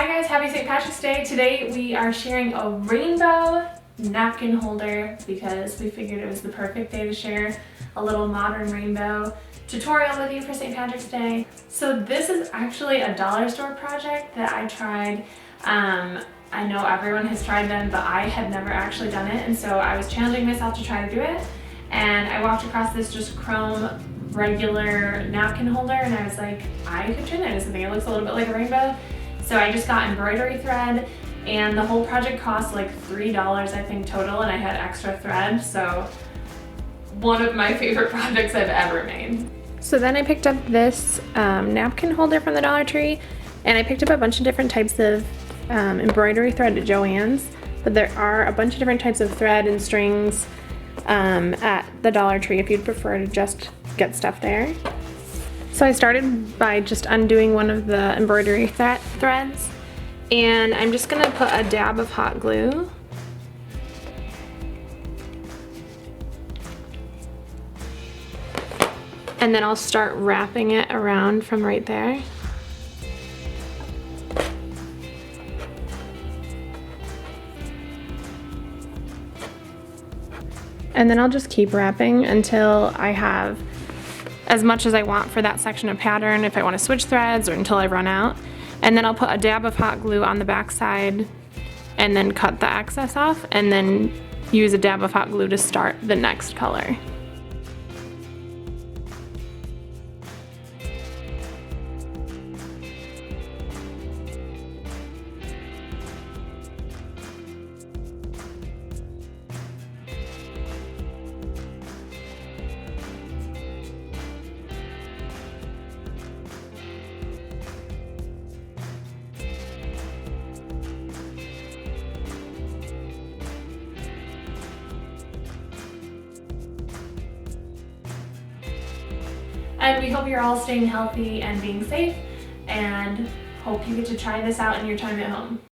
Hi guys, happy St. Patrick's Day. Today we are sharing a rainbow napkin holder because we figured it was the perfect day to share a little modern rainbow tutorial with you for St. Patrick's Day. So this is actually a dollar store project that I tried. I know everyone has tried them, but I had never actually done it, and so I was challenging myself to try to do it. And I walked across this just chrome regular napkin holder and I was like, I could turn that into something. It looks a little bit like a rainbow. So I just got embroidery thread, and the whole project cost like $3 I think total, and I had extra thread, so one of my favorite projects I've ever made. So then I picked up this napkin holder from the Dollar Tree, and I picked up a bunch of different types of embroidery thread at Joann's, but there are a bunch of different types of thread and strings at the Dollar Tree if you'd prefer to just get stuff there. So I started by just undoing one of the embroidery threads, and I'm just gonna put a dab of hot glue. And then I'll start wrapping it around from right there. And then I'll just keep wrapping until I have as much as I want for that section of pattern, if I want to switch threads, or until I run out. And then I'll put a dab of hot glue on the back side and then cut the excess off, and then use a dab of hot glue to start the next color. And we hope you're all staying healthy and being safe, and hope you get to try this out in your time at home.